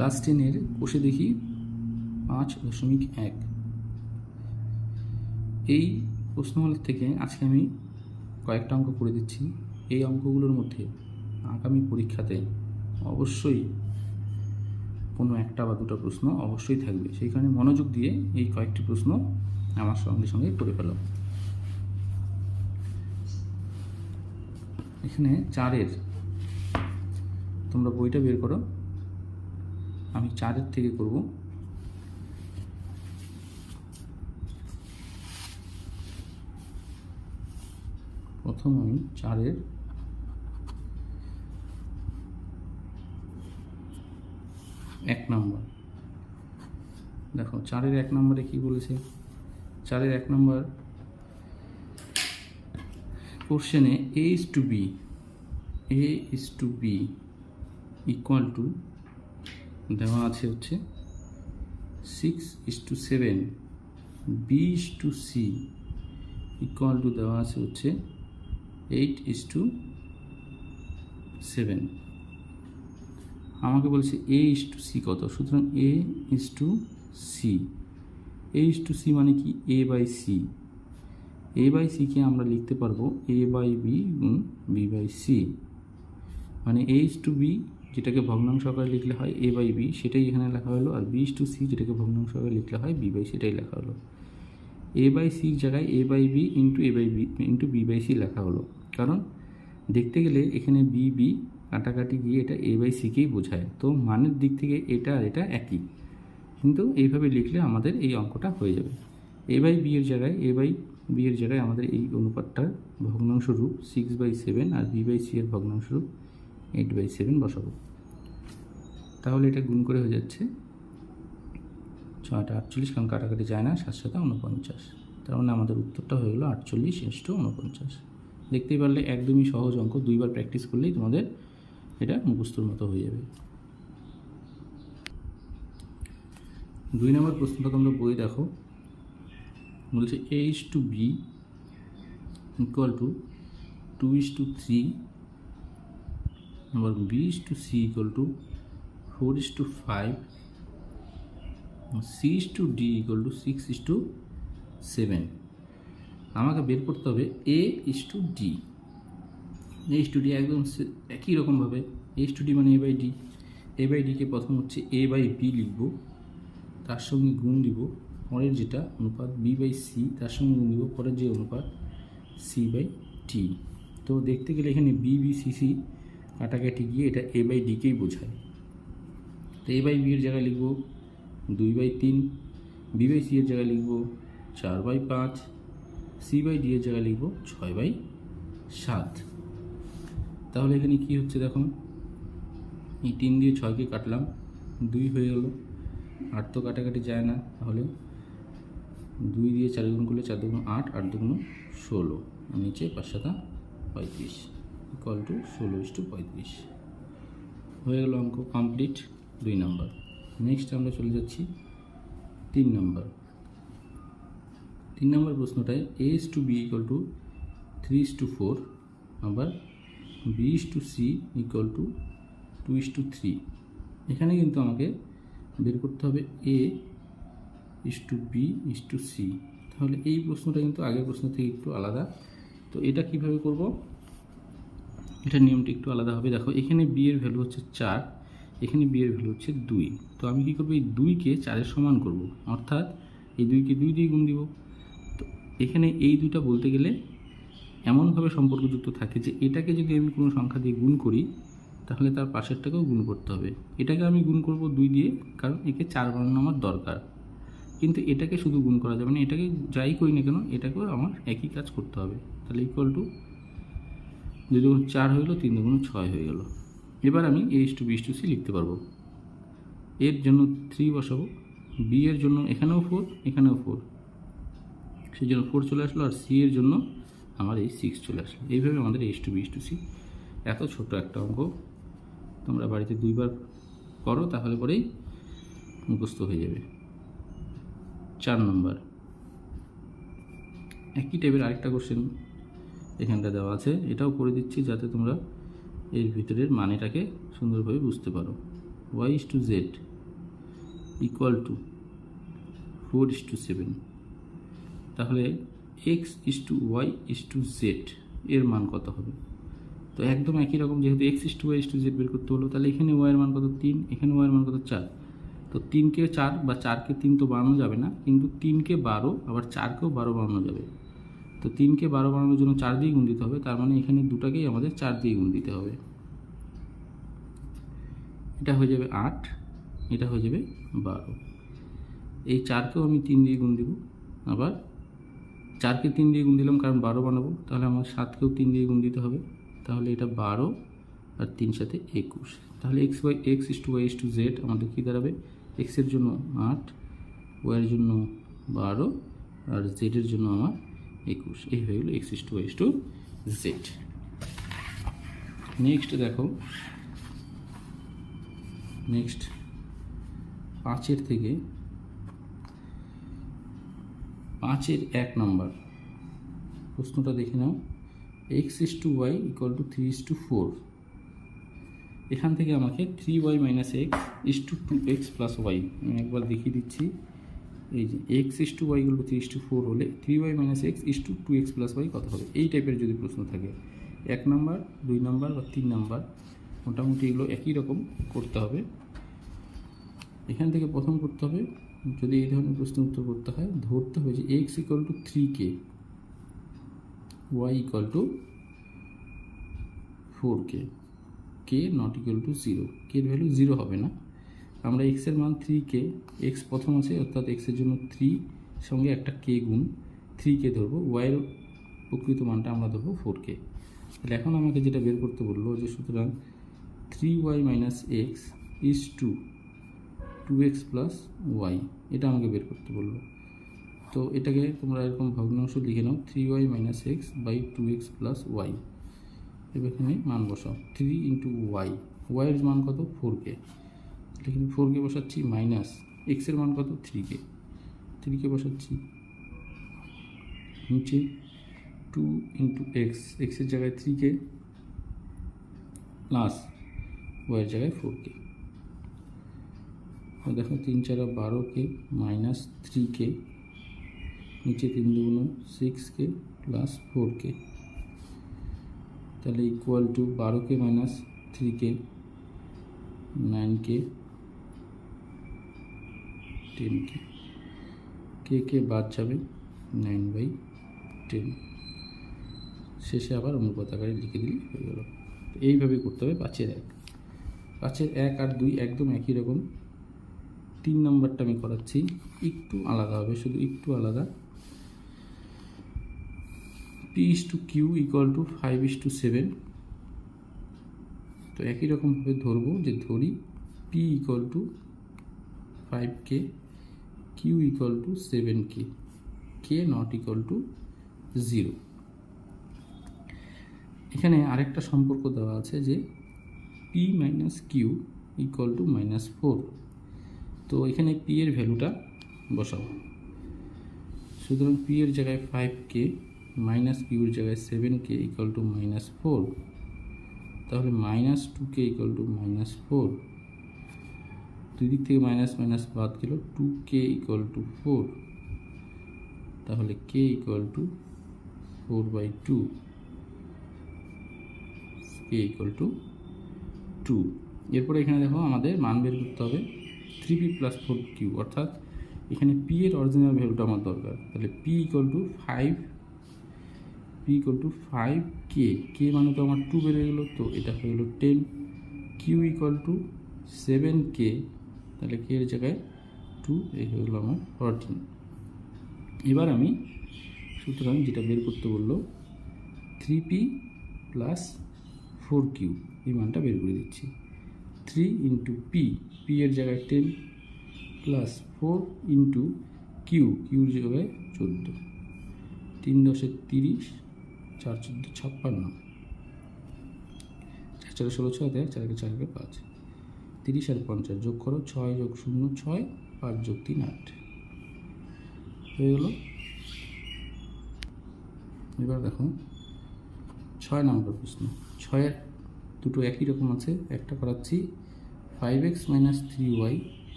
Class 10-এর কোষে দেখি 5.1। এই প্রশ্নমালার থেকে আজকে আমি কয়েকটা অঙ্ক করে দিচ্ছি। এই অঙ্কগুলোর মধ্যে আগামী পরীক্ষাতে অবশ্যই কোনো একটা বা দুটো প্রশ্ন অবশ্যই থাকবে, সেই কারণে মনোযোগ দিয়ে এই কয়েকটি প্রশ্ন আমার সঙ্গে সঙ্গে করে ফেলো। এখানে 4-এর তোমরা বইটা বের করো, আমি 4-এর থেকে করব। প্রথম আমি 4-এর এক নম্বর দেখো। 4-এর 1 নম্বরে কি বলেছে? 4-এর 1 নম্বর কোশ্চেনে A:B ইকুয়াল টু দেওয়া আছে হচ্ছে 6:7, B:C ইকুয়াল টু দেওয়া আছে হচ্ছে 8:7। আমাকে বলছে A:C কত, সুতরাং A:C মানে কি? A/C। A/C কে আমরা লিখতে পারবো A/B গুণ B/C, মানে A:B যেটাকে ভগ্নাংশ আকারে লিখলে হয় A/B, সেটাই এখানে লেখা হলো, আর B:C যেটাকে ভগ্নাংশ আকারে লিখলে হয় B/C, সেটাই লেখা হলো। A/C জায়গায় A/B ইন্টু B/C লেখা হলো, কারণ দেখতে গেলে এখানে B কাটাকাটি গিয়ে এটা A/C কেই বোঝায়, তো মানের দিক থেকে এটা আর এটা একই, কিন্তু এইভাবে লিখলে আমাদের এই অঙ্কটা হয়ে যাবে। A/B এর জায়গায় আমাদের এই অনুপাতটার ভগ্নাংশ রূপ 6/7 আর B/C এর ভগ্নাংশ রূপ 8/7 বসাবো। তাহলে এটা গুণ করে হয়ে যাচ্ছে 6টা 48, কারণ কাটাকাটি যায় না, 7 × 49, তার মানে আমাদের উত্তরটা হয়ে গেলো 48:49। দেখতেই পারলে একদমই সহজ অঙ্ক, দুইবার প্র্যাকটিস করলেই তোমাদের এটা মুখস্থর মতো হয়ে যাবে। 2 নম্বর প্রশ্নটা তোমরা বই দেখো, বলছে A:B ইকুয়াল টু 2:3, আবার B:C equal to 4:5, C:D equal to 6:7। আমাকে বের করতে হবে A:D। A:D একদম একই রকমভাবে A:D মানে A/D। A/D-কে প্রথম হচ্ছে A/B লিখব, তার সঙ্গে গুণ দিব পরের যেটা অনুপাত B/C, তার সঙ্গে গুণ দিব পরের যে অনুপাত C/D। তো দেখতে গেলে এখানে B/C কাটাকাটি গিয়ে এটা A/D-কেই বোঝায়, তো A/B এর জায়গায় লিখব 2/3, B/C এর জায়গায় লিখব 4/5, C/D এর জায়গায় লিখব 6/7। তাহলে এখানে কি হচ্ছে দেখো, এই 3 দিয়ে 6কে কাটলাম, 2 হয়ে গেল, 8 তো কাটাকাটি যায় না, তাহলে 2 দিয়ে 4 গুণ করলে 4 দুগুণ 8, 8 দুগুণ 16, নিচে 5 × 7 = 35 ইকুয়াল টু 16:35 হয়ে গেল। অঙ্ক কমপ্লিট 2 নম্বর। নেক্সট আমরা চলে যাচ্ছি 3 নম্বর। 3 নম্বর প্রশ্নটায় A:B ইকুয়াল টু 3:4, আবার B:C ইকুয়াল টু 2:3। এখানে কিন্তু আমাকে বের করতে হবে A:B:C। তাহলে এই প্রশ্নটা কিন্তু আগের প্রশ্ন থেকে একটু আলাদা, তো এটা কিভাবে করব, এটা নিয়মটা একটু আলাদা হবে। দেখো এখানে B এর ভ্যালু হচ্ছে 4, এখানে B এর ভ্যালু হচ্ছে 2, তো আমি কী করবো, এই 2কে 4-এর সমান করব, অর্থাৎ এই 2কে 2 দিয়ে গুণ দিব। তো এখানে এই দুটা বলতে গেলে এমনভাবে সম্পর্কযুক্ত থাকে যে এটাকে যদি আমি কোনো সংখ্যা দিয়ে গুণ করি তাহলে তার পাশেরটাকেও গুণ করতে হবে। এটাকে আমি গুণ করব 2 দিয়ে, কারণ একে 4 বানানো আমার দরকার, কিন্তু এটাকে শুধু গুণ করা যাবে না, এটাকে যাই করি না কেন এটাকেও আমার একই কাজ করতে হবে। তাহলে ইকুয়াল টু 2 দুগুণ 4 হয়ে গেলো, 3 দুগুণ 6 হয়ে গেল। এবার আমি A:B:C লিখতে পারবো। এর জন্য 3 বসাবো, B এর জন্য এখানেও 4, এখানেও 4, সেই জন্য 4 চলে আসলো, আর C এর জন্য আমার এই 6 চলে আসলো। এইভাবে আমাদের A:B:C। এত ছোট একটা অঙ্ক তোমরা বাড়িতে 2বার করো, তাহলে পরেই মুখস্থ হয়ে যাবে। 4 নম্বর একই টাইপের আরেকটা কোশ্চেন এখানটা দেওয়া আছে, এটাও করে দিচ্ছি যাতে তোমরা এর ভিতরের মানেটাকে সুন্দরভাবে বুঝতে পারো। Y:Z ইকুয়াল টু 4:7, তাহলে x:y:z এর মান কত হবে? তো একদম একই রকম, যেহেতু x:y:z বের করতে হলো, তাহলে এখানে y এর মান কত? 3, এখানে y এর মান কত? 4। তো 3কে 4 বা 4কে 3 তো বানানো যাবে না, কিন্তু 3কে 12 আবার 4কেও 12 বানানো যাবে। তো 3কে 12 বানানোর জন্য 4 দিয়ে গুণ দিতে হবে, তার মানে এখানে দুটাকেই আমাদের 4 দিয়ে গুণ দিতে হবে। এটা হয়ে যাবে 8, এটা হয়ে যাবে 12। এই 4কেও আমি 3 দিয়ে গুণ দিব, আবার 4কে 3 দিয়ে গুণ দিলাম কারণ 12 বানাবো, তাহলে আমার 7কেও 3 দিয়ে গুণ দিতে হবে, তাহলে এটা 12 আর 3 সাথে 21। তাহলে x:y:z আমাদের কী দাঁড়াবে? x এর জন্য 8, y এর জন্য 12 আর z এর জন্য আমার 21। এই হয়ে গেলো x:y:z। নেক্সট দেখো, নেক্সট 5 থেকে 5-এর 1 নম্বর প্রশ্নটা দেখে নাও। x:y = 3:4। এখান থেকে আমাকে 3y - x = 2x + y, আমি একবার দেখিয়ে দিচ্ছি। এই যে x:y = 3:4 হলে 3y - x = 2x + y কত হবে? এই টাইপের যদি প্রশ্ন থাকে, 1 নম্বর, 2 নম্বর বা 3 নম্বর, মোটামুটি এগুলো একই রকম করতে হবে। এখান থেকে প্রথম করতে হবে, যদি এই ধরনের প্রশ্ন উত্তর করতে হয়, ধরতে হবে যে x = 3k, y = 4k, k not equal to 0, k এর ভ্যালু 0 হবে না। আমরা x এর মান 3k, x প্রথম আছে অর্থাৎ x এর জন্য 3 সঙ্গে একটা k গুণ 3k ধরবো, y এর প্রকৃত মানটা আমরা ধরবো 4k। তাহলে এখন আমাকে যেটা বের করতে বললো যে সুতরাং 3y - x = 2x + y, এটা আমাকে বের করতে বললো। তো এটাকে তোমরা এরকম ভগ্নাংশ লিখে নাও, 3y - x / 2x + y। এবার এখানে মান বসাও, 3 × y, y এর মান কত? 4k, এখানে 4k বসাচ্ছি, মাইনাস x এর মান কত? 3k, 3k বসাচ্ছি, নিচে 2 × x, x এর জায়গায় 3k প্লাস y এর জায়গায় 4k। দেখো 3 × 4 = 12k মাইনাস 3k, নিচে 3 × 2 = 6k প্লাস 4k, তাহলে equal to 12k minus 3k 9k 10k, k বাদ যাবে, 9/10। শেষে আবার অনুপাত আকারে লিখে দিলে হয়ে গেল। এইভাবে করতে হবে 5-এর 1। 5-এর 1 আর 2 একদম একই রকম। 3 নম্বরটা আমি করাচ্ছি, একটু আলাদা হবে, শুধু একটু আলাদা। p/q = 5:7। তো একই রকমভাবে ধরবো, যে ধরি p = 5k, q = 7k, k not equal to 0। এখানে আরেকটা সম্পর্ক দেওয়া আছে যে p - q = -4। তো এখানে p এর ভ্যালুটা বসাও, সুতরাং p এর জায়গায় 5k মাইনাস q এর জায়গায় 7k = -4, তাহলে -2k = -4, দুই দিক থেকে মাইনাস মাইনাস বাদ গেল, 2k = 4, তাহলে k = 4/2, k = 2। এরপরে এখানে দেখো আমাদের মান বের করতে হবে 3p + 4q, অর্থাৎ এখানে p এর অরিজিনাল ভ্যালুটা আমার দরকার। তাহলে p = 5k, k মানে তো আমার 2 বেড়ে গেলো, তো এটা হয়ে গেলো 10, q = 7k, তাহলে k এর জায়গায় 2, এই হয়ে গেলো আমার 14। এবার আমি সুতরাং যেটা বের করতে বললো 3p + 4q, এই মানটা বের করে দিচ্ছি। 3 × p, p এর জায়গায় 10 প্লাস 4 × q, q এর জায়গায় 14, 3 × 10 = 30, 4 × 14 = 56, 4 × 16 = 6, 4 × 4 = 5, 30 আর 50 যোগ করো, 6 + 0 = 6, 5 + 3 = 8 হয়ে গেল। এবার দেখো 6 নম্বর প্রশ্ন। 6-এর দুটো একই রকম আছে, একটা করাচ্ছি 5x - 3y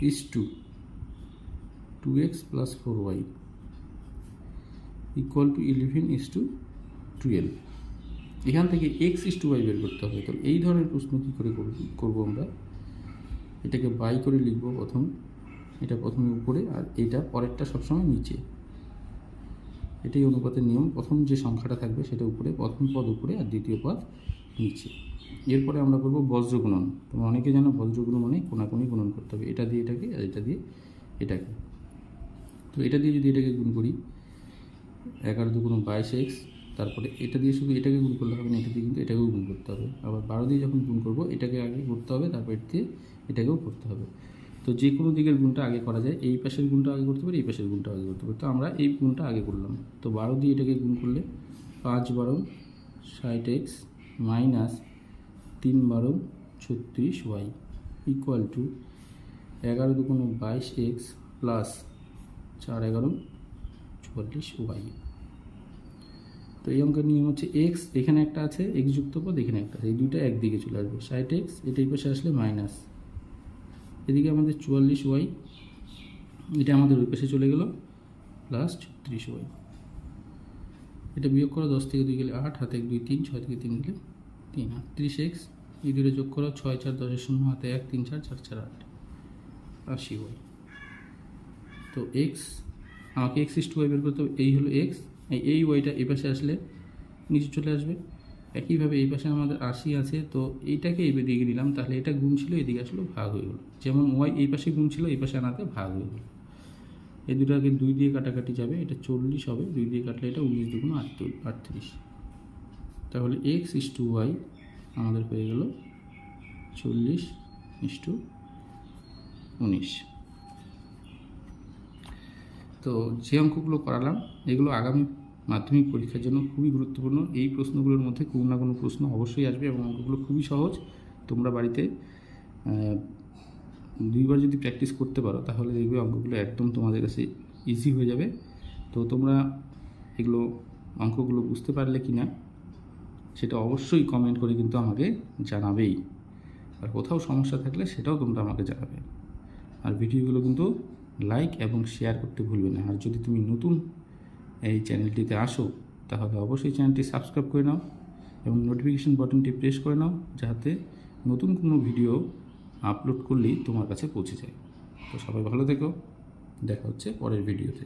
is to 2x plus 4y equal to 11 is to 12। এখান থেকে x ইস টু y বের করতে হবে। তো এই ধরনের প্রশ্ন কী করে করবো আমরা, এটাকে বাই করে লিখবো প্রথম, এটা প্রথমে উপরে আর এটা পরেরটা সবসময় নিচে। এটাই অনুপাতের নিয়ম, প্রথম যে সংখ্যাটা থাকবে সেটা উপরে, প্রথম পদ উপরে আর দ্বিতীয় পদ নিচে। এরপরে আমরা করবো বজ্র গুণন। তোমরা অনেকে জানো বজ্র গুণন মানে কোনাকুনি গুণন করতে হবে, এটা দিয়ে এটাকে আর এটা দিয়ে এটাকে। তো এটা দিয়ে যদি এটাকে গুণ করি 11 × 2 = 22x, তারপরে এটা দিয়ে শুধু এটাকে গুণ করলে হবে না, এটা দিয়ে কিন্তু এটাকেও গুণ করতে হবে। আবার 12 দিয়ে যখন গুণ করবো এটাকে আগে করতে হবে, তারপর এর দিয়ে এটাকেও করতে হবে। তো যে কোনো দিকের গুণটা আগে করা যায়, এই পাশের গুণটা আগে করতে পারি, এই পাশের গুণটা আগে করতে পারি। তো আমরা এই গুণটা আগে করলাম। তো 12 দিয়ে এটাকে গুণ করলে 5 × 12 60x minus 3 × 12 36y equal to 11 × 2 = 22x plus 4 × 11 44y। তো এই অঙ্কের নিয়ম হচ্ছে এক্স এখানে একটা আছে, এক্স যুক্ত পদ এখানে একটা আছে, এই দুইটা একদিকে চলে আসবে। 60x এটা এই পাশে আসলে মাইনাস, এদিকে আমাদের 44y, এটা আমাদের ওই পাশে চলে গেল প্লাস 36y। এটা বিয়োগ করো, 10 থেকে 2 গেলে 8, হাতে 1 2 3, 6 থেকে 3 গেলে 3, 38x এই দুটো যোগ করো, 6 4 10 0, হাতে 1 3 4 4 4 8 80y। তো এক্স আমাকে এক্স ইস টু ওয়াই বের করতে হবে, এই হলো এক্স, এই ওয়াইটা এই পাশে আসলে নিচে চলে আসবে। একইভাবে এই পাশে আমাদের 80 আছে, তো এইটাকে এই দিকে নিলাম, তাহলে এটা গুণ ছিল, এদিকে আসলে ভাগ হয়ে গেলো। যেমন ওয়াই এই পাশে গুণ ছিল, এই পাশে আনাতে ভাগ হয়ে গেলো। এই দুটো আগে 2 দিয়ে কাটাকাটি যাবে, এটা 40 হবে, 2 দিয়ে কাটলে এটা 19 × 2 = 38। তাহলে এক্স ইস টু ওয়াই আমাদের হয়ে গেল 40 ইস টু 19। তো যে অঙ্কগুলো করালাম এগুলো আগামী মাধ্যমিক পরীক্ষার জন্য খুবই গুরুত্বপূর্ণ। এই প্রশ্নগুলোর মধ্যে কোনো না কোনো প্রশ্ন অবশ্যই আসবে এবং অঙ্কগুলো খুবই সহজ। তোমরা বাড়িতে 2বার যদি প্র্যাকটিস করতে পারো তাহলে দেখবে অঙ্কগুলো একদম তোমাদের কাছে ইজি হয়ে যাবে। তো তোমরা এগুলো অঙ্কগুলো বুঝতে পারলে কি না সেটা অবশ্যই কমেন্ট করে কিন্তু আমাকে জানাবেই, আর কোথাও সমস্যা থাকলে সেটাও তোমরা আমাকে জানাবে। আর ভিডিওগুলো কিন্তু লাইক এবং শেয়ার করতে ভুলবে না। আর যদি তুমি নতুন এই চ্যানেলটিতে আসো তাহলে অবশ্যই চ্যানেলটি সাবস্ক্রাইব করে নাও এবং নোটিফিকেশন বাটনটি প্রেস করে নাও, যাতে নতুন কোনো ভিডিও আপলোড করলেই তোমার কাছে পৌঁছে যায়। তো সবাই ভালো থেকো, দেখা হচ্ছে পরের ভিডিওতে।